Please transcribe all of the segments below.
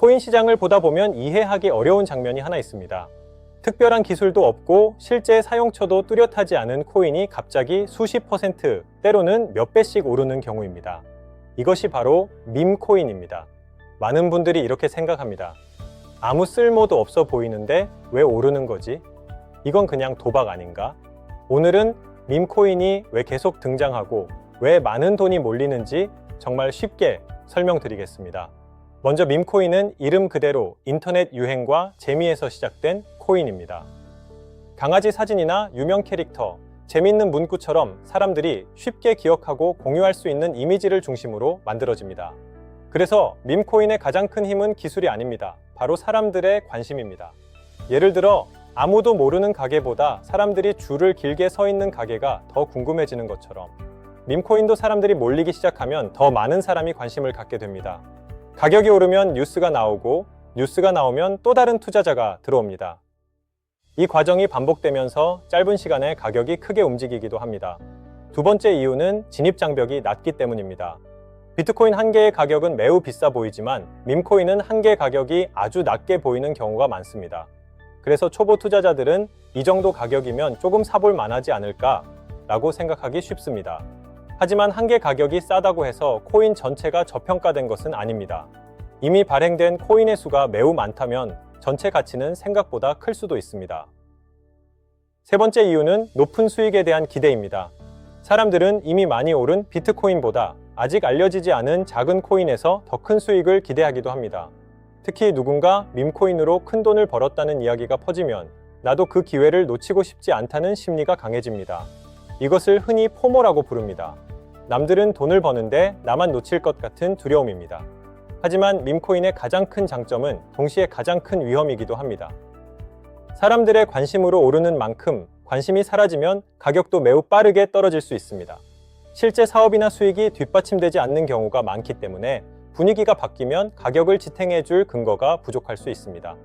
코인 시장을 보다 보면 이해하기 어려운 장면이 하나 있습니다. 특별한 기술도 없고 실제 사용처도 뚜렷하지 않은 코인이 갑자기 수십 퍼센트, 때로는 몇 배씩 오르는 경우입니다. 이것이 바로 밈코인입니다. 많은 분들이 이렇게 생각합니다. 아무 쓸모도 없어 보이는데 왜 오르는 거지? 이건 그냥 도박 아닌가? 오늘은 밈코인이 왜 계속 등장하고 왜 많은 돈이 몰리는지 정말 쉽게 설명드리겠습니다. 먼저 밈코인은 이름 그대로 인터넷 유행과 재미에서 시작된 코인입니다. 강아지 사진이나 유명 캐릭터, 재밌는 문구처럼 사람들이 쉽게 기억하고 공유할 수 있는 이미지를 중심으로 만들어집니다. 그래서 밈코인의 가장 큰 힘은 기술이 아닙니다. 바로 사람들의 관심입니다. 예를 들어 아무도 모르는 가게보다 사람들이 줄을 길게 서 있는 가게가 더 궁금해지는 것처럼 밈코인도 사람들이 몰리기 시작하면 더 많은 사람이 관심을 갖게 됩니다. 가격이 오르면 뉴스가 나오고 뉴스가 나오면 또 다른 투자자가 들어옵니다. 이 과정이 반복되면서 짧은 시간에 가격이 크게 움직이기도 합니다. 두 번째 이유는 진입장벽이 낮기 때문입니다. 비트코인 한 개의 가격은 매우 비싸 보이지만 밈코인은 한 개의 가격이 아주 낮게 보이는 경우가 많습니다. 그래서 초보 투자자들은 이 정도 가격이면 조금 사볼 만하지 않을까 라고 생각하기 쉽습니다. 하지만 한 개 가격이 싸다고 해서 코인 전체가 저평가된 것은 아닙니다. 이미 발행된 코인의 수가 매우 많다면 전체 가치는 생각보다 클 수도 있습니다. 세 번째 이유는 높은 수익에 대한 기대입니다. 사람들은 이미 많이 오른 비트코인보다 아직 알려지지 않은 작은 코인에서 더 큰 수익을 기대하기도 합니다. 특히 누군가 밈코인으로 큰 돈을 벌었다는 이야기가 퍼지면 나도 그 기회를 놓치고 싶지 않다는 심리가 강해집니다. 이것을 흔히 포모라고 부릅니다. 남들은 돈을 버는데 나만 놓칠 것 같은 두려움입니다. 하지만 밈코인의 가장 큰 장점은 동시에 가장 큰 위험이기도 합니다. 사람들의 관심으로 오르는 만큼 관심이 사라지면 가격도 매우 빠르게 떨어질 수 있습니다. 실제 사업이나 수익이 뒷받침되지 않는 경우가 많기 때문에 분위기가 바뀌면 가격을 지탱해 줄 근거가 부족할 수 있습니다.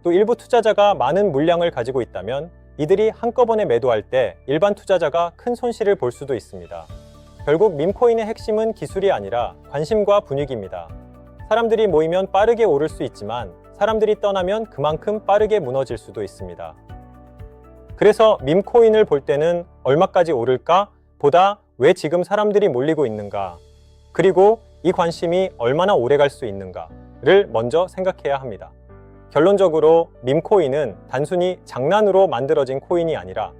또 일부 투자자가 많은 물량을 가지고 있다면 이들이 한꺼번에 매도할 때 일반 투자자가 큰 손실을 볼 수도 있습니다. 결국 밈코인의 핵심은 기술이 아니라 관심과 분위기입니다. 사람들이 모이면 빠르게 오를 수 있지만 사람들이 떠나면 그만큼 빠르게 무너질 수도 있습니다. 그래서 밈코인을 볼 때는 얼마까지 오를까 보다 왜 지금 사람들이 몰리고 있는가, 그리고 이 관심이 얼마나 오래 갈 수 있는가를 먼저 생각해야 합니다. 결론적으로 밈코인은 단순히 장난으로 만들어진 코인이 아니라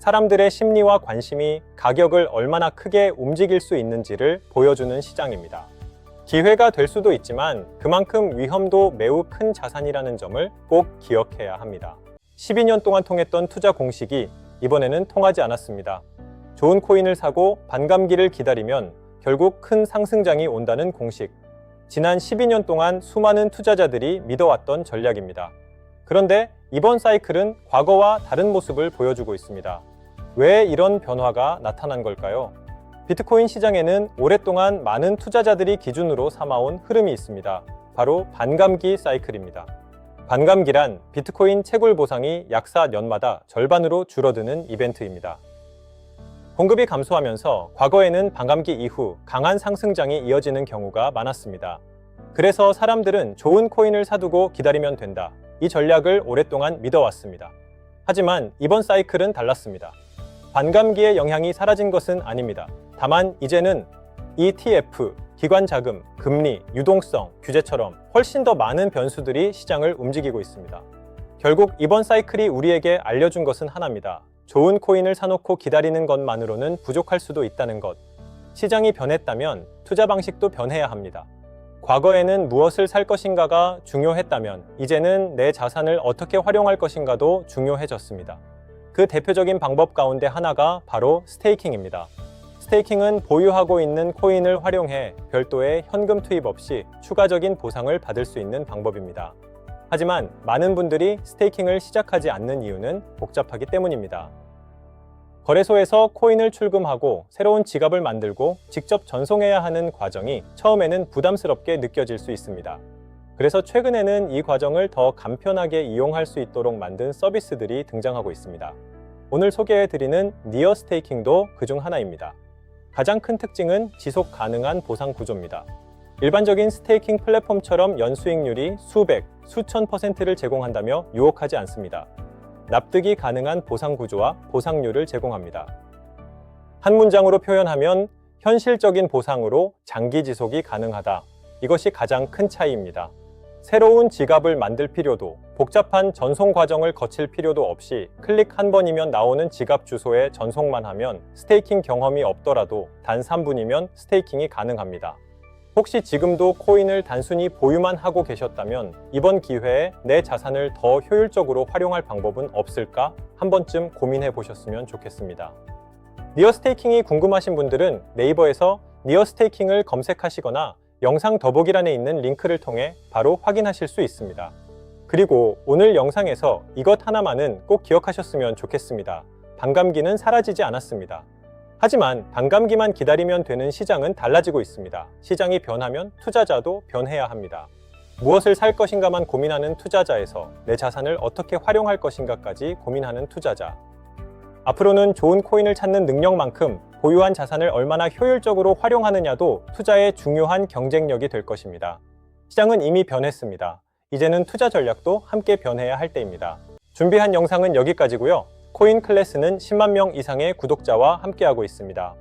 사람들의 심리와 관심이 가격을 얼마나 크게 움직일 수 있는지를 보여주는 시장입니다. 기회가 될 수도 있지만 그만큼 위험도 매우 큰 자산이라는 점을 꼭 기억해야 합니다. 12년 동안 통했던 투자 공식이 이번에는 통하지 않았습니다. 좋은 코인을 사고 반감기를 기다리면 결국 큰 상승장이 온다는 공식. 지난 12년 동안 수많은 투자자들이 믿어왔던 전략입니다. 그런데 이번 사이클은 과거와 다른 모습을 보여주고 있습니다. 왜 이런 변화가 나타난 걸까요? 비트코인 시장에는 오랫동안 많은 투자자들이 기준으로 삼아온 흐름이 있습니다. 바로 반감기 사이클입니다. 반감기란 비트코인 채굴 보상이 약 4년마다 절반으로 줄어드는 이벤트입니다. 공급이 감소하면서 과거에는 반감기 이후 강한 상승장이 이어지는 경우가 많았습니다. 그래서 사람들은 좋은 코인을 사두고 기다리면 된다. 이 전략을 오랫동안 믿어왔습니다. 하지만 이번 사이클은 달랐습니다. 반감기의 영향이 사라진 것은 아닙니다. 다만 이제는 ETF, 기관 자금, 금리, 유동성, 규제처럼 훨씬 더 많은 변수들이 시장을 움직이고 있습니다. 결국 이번 사이클이 우리에게 알려준 것은 하나입니다. 좋은 코인을 사놓고 기다리는 것만으로는 부족할 수도 있다는 것. 시장이 변했다면 투자 방식도 변해야 합니다. 과거에는 무엇을 살 것인가가 중요했다면 이제는 내 자산을 어떻게 활용할 것인가도 중요해졌습니다. 그 대표적인 방법 가운데 하나가 바로 스테이킹입니다. 스테이킹은 보유하고 있는 코인을 활용해 별도의 현금 투입 없이 추가적인 보상을 받을 수 있는 방법입니다. 하지만 많은 분들이 스테이킹을 시작하지 않는 이유는 복잡하기 때문입니다. 거래소에서 코인을 출금하고 새로운 지갑을 만들고 직접 전송해야 하는 과정이 처음에는 부담스럽게 느껴질 수 있습니다. 그래서 최근에는 이 과정을 더 간편하게 이용할 수 있도록 만든 서비스들이 등장하고 있습니다. 오늘 소개해드리는 니어 스테이킹도 그중 하나입니다. 가장 큰 특징은 지속 가능한 보상 구조입니다. 일반적인 스테이킹 플랫폼처럼 연수익률이 수백, 수천 %를 제공한다며 유혹하지 않습니다. 납득이 가능한 보상 구조와 보상률을 제공합니다. 한 문장으로 표현하면 현실적인 보상으로 장기 지속이 가능하다. 이것이 가장 큰 차이입니다. 새로운 지갑을 만들 필요도, 복잡한 전송 과정을 거칠 필요도 없이 클릭 한 번이면 나오는 지갑 주소에 전송만 하면 스테이킹 경험이 없더라도 단 3분이면 스테이킹이 가능합니다. 혹시 지금도 코인을 단순히 보유만 하고 계셨다면 이번 기회에 내 자산을 더 효율적으로 활용할 방법은 없을까? 한 번쯤 고민해 보셨으면 좋겠습니다. 니어스테이킹이 궁금하신 분들은 네이버에서 니어스테이킹을 검색하시거나 영상 더보기란에 있는 링크를 통해 바로 확인하실 수 있습니다. 그리고 오늘 영상에서 이것 하나만은 꼭 기억하셨으면 좋겠습니다. 반감기는 사라지지 않았습니다. 하지만 반감기만 기다리면 되는 시장은 달라지고 있습니다. 시장이 변하면 투자자도 변해야 합니다. 무엇을 살 것인가만 고민하는 투자자에서 내 자산을 어떻게 활용할 것인가까지 고민하는 투자자. 앞으로는 좋은 코인을 찾는 능력만큼 보유한 자산을 얼마나 효율적으로 활용하느냐도 투자의 중요한 경쟁력이 될 것입니다. 시장은 이미 변했습니다. 이제는 투자 전략도 함께 변해야 할 때입니다. 준비한 영상은 여기까지고요. 코인 클래스는 10만 명 이상의 구독자와 함께하고 있습니다.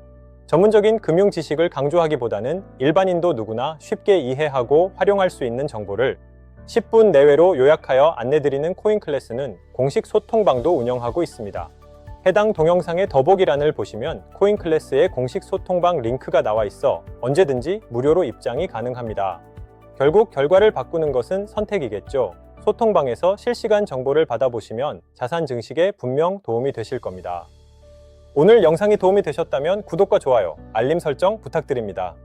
전문적인 금융 지식을 강조하기보다는 일반인도 누구나 쉽게 이해하고 활용할 수 있는 정보를 10분 내외로 요약하여 안내드리는 코인 클래스는 공식 소통방도 운영하고 있습니다. 해당 동영상의 더보기란을 보시면 코인 클래스의 공식 소통방 링크가 나와 있어 언제든지 무료로 입장이 가능합니다. 결국 결과를 바꾸는 것은 선택이겠죠. 소통방에서 실시간 정보를 받아보시면 자산 증식에 분명 도움이 되실 겁니다. 오늘 영상이 도움이 되셨다면 구독과 좋아요, 알림 설정 부탁드립니다.